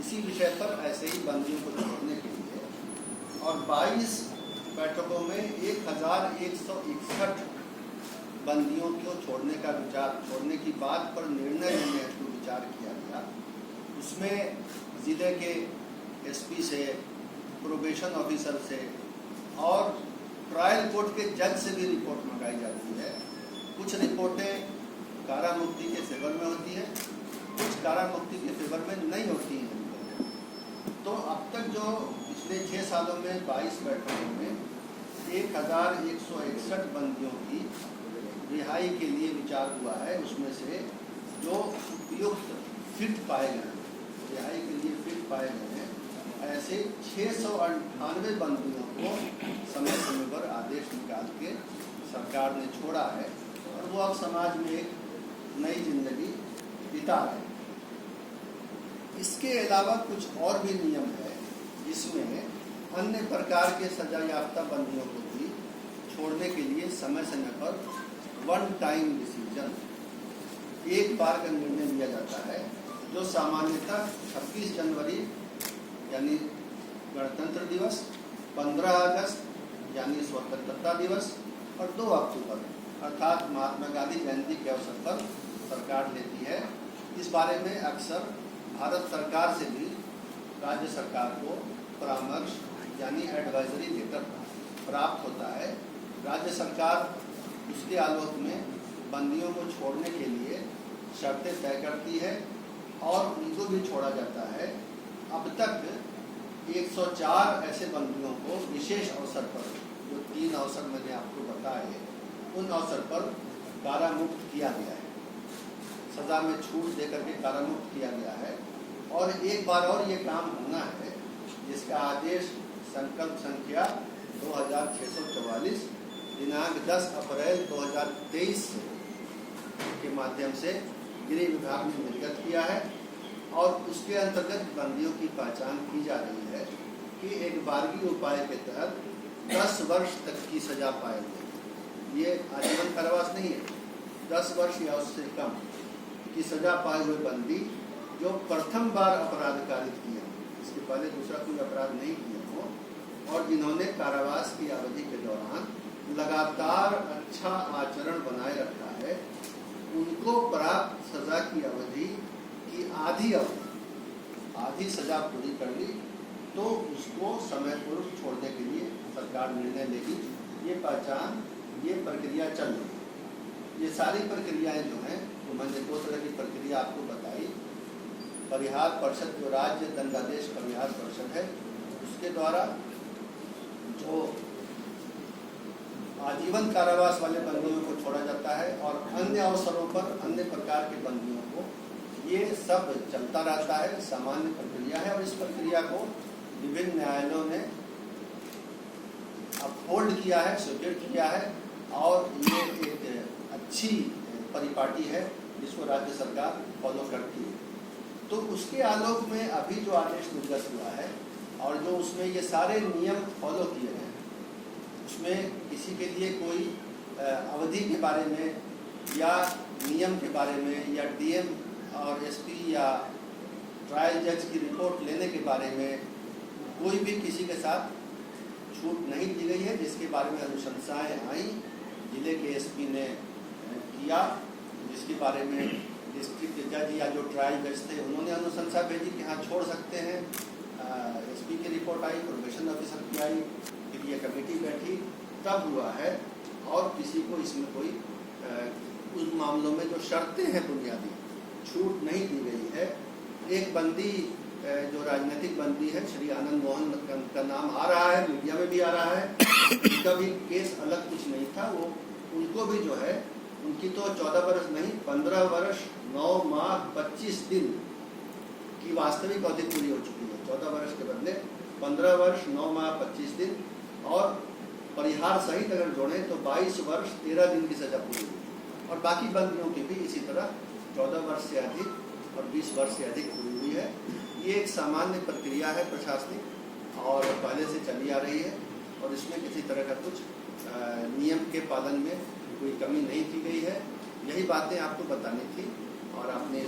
इसी विषय पर ऐसे ही बंदियों को छोड़ने के लिए और 22 बैठकों में 1161 बंदियों को छोड़ने की बात पर निर्णय लेने हेतु विचार किया गया। उसमें ज़िले के एसपी से, प्रोबेशन ऑफिसर से और ट्रायल कोर्ट के जज से भी रिपोर्ट मंगाई जाती है। कुछ रिपोर्टें कारा मुक्ति के फेवर में होती है, कुछ कारा मुक्ति के फेवर में नहीं होती हैं। तो अब तक जो पिछले 6 सालों में 22 बैठकों में 1161 बंदियों की रिहाई के लिए विचार हुआ है। उसमें से जो उपयुक्त फिट पाए गए, रिहाई के लिए फिट पाए गए हैं, ऐसे 698 बंदियों को समय समय पर आदेश निकाल के सरकार ने छोड़ा है और वो अब समाज में एक नई जिंदगी बिता रहे हैं। इसके अलावा कुछ और भी नियम है जिसमें अन्य प्रकार के सजा याफ्ता बंदियों को भी छोड़ने के लिए समय समय पर वन टाइम डिसीजन, एक बार का निर्णय लिया जाता है, जो सामान्यतः 26 जनवरी यानी गणतंत्र दिवस, 15 अगस्त यानी स्वतंत्रता दिवस और 2 अक्टूबर अर्थात महात्मा गांधी जयंती के अवसर पर सरकार लेती है। इस बारे में अक्सर भारत सरकार से भी राज्य सरकार को परामर्श यानी एडवाइजरी लेटर प्राप्त होता है। राज्य सरकार उसके आलोक में बंदियों को छोड़ने के लिए शर्तें तय करती है और उनको भी छोड़ा जाता है। अब तक 104 ऐसे बंदियों को विशेष अवसर पर, जो 3 अवसर मैंने आपको बताए, उन अवसर पर कारामुक्त किया गया है, सजा में छूट देकर के कारामुक्त किया गया है। और एक बार और ये काम होना है जिसका आदेश संकल्प संख्या 2644 दिनांक 10 अप्रैल 2023 के माध्यम से गृह विभाग ने निर्गत किया है और उसके अंतर्गत बंदियों की पहचान की जा रही है कि एक बारगी उपाय के तहत 10 वर्ष तक की सजा पाएंगे। ये आजीवन कारावास नहीं है, 10 वर्ष या उससे कम की सजा पाए हुए बंदी जो प्रथम बार अपराध कारित किए हों, इसके पहले दूसरा कोई अपराध नहीं किए हों, और जिन्होंने कारावास की अवधि के दौरान लगातार अच्छा आचरण बनाए रखा है, उनको प्राप्त सजा की अवधि की आधी सजा पूरी कर ली तो उसको समय पूर्व छोड़ने के लिए सरकार निर्णय लेगी। ये पहचान, ये प्रक्रिया चल रही है। ये सारी प्रक्रियाएं जो हैं, तो मैंने 2 तरह की प्रक्रिया आपको बताई। परिहार परिषद, जो राज्य दंडादेश परिहार परिषद है, उसके द्वारा जो आजीवन कारावास वाले बंदियों को छोड़ा जाता है और अन्य अवसरों पर अन्य प्रकार के बंदियों को, ये सब चलता रहता है, सामान्य प्रक्रिया है। और इस प्रक्रिया को विभिन्न न्यायालयों ने अपहोल्ड किया है, स्वीकृत किया है और ये एक अच्छी परिपाटी है जिसको राज्य सरकार फॉलो करती है। तो उसके आलोक में अभी जो आदेश निर्गत हुआ है और जो उसमें ये सारे नियम फॉलो किए गए हैं, उसमें किसी के लिए कोई अवधि के बारे में या नियम के बारे में या डीएम और एसपी या ट्रायल जज की रिपोर्ट लेने के बारे में कोई भी किसी के साथ छूट नहीं दी गई है। जिसके बारे में अनुशंसाएं आई, जिले के एसपी ने किया, जिसके बारे में डिस्ट्रिक्ट जज या जो ट्रायल जज थे उन्होंने अनुशंसा भेजी कि हाँ छोड़ सकते हैं। एसपी की रिपोर्ट आई, प्रोबेशन ऑफिसर की आई, फिर ये कमेटी बैठी, तब हुआ है। और किसी को इसमें कोई उन मामलों में जो शर्तें हैं बुनियादी, छूट नहीं दी गई है। एक बंदी जो राजनीतिक बंदी है, श्री आनंद मोहन का नाम आ रहा है, मीडिया में भी आ रहा है, उनका भी केस अलग कुछ नहीं था। वो उनको भी जो है, उनकी तो 14 वर्ष नहीं, 15 वर्ष 9 माह 25 दिन की वास्तविक अवधि पूरी हो चुकी है। 14 वर्ष के बदले 15 वर्ष 9 माह 25 दिन और परिहार सहित अगर जोड़ें तो 22 वर्ष 13 दिन की सजा पूरी हुई। और बाकी बंदियों की भी इसी तरह 14 वर्ष से अधिक और 20 वर्ष से अधिक पूरी हुई है। ये एक सामान्य प्रक्रिया है प्रशासनिक और पहले से चली आ रही है और इसमें किसी तरह का कुछ नियम के पालन में कोई कमी नहीं की गई है। यही बातें आपको बतानी थी और आपने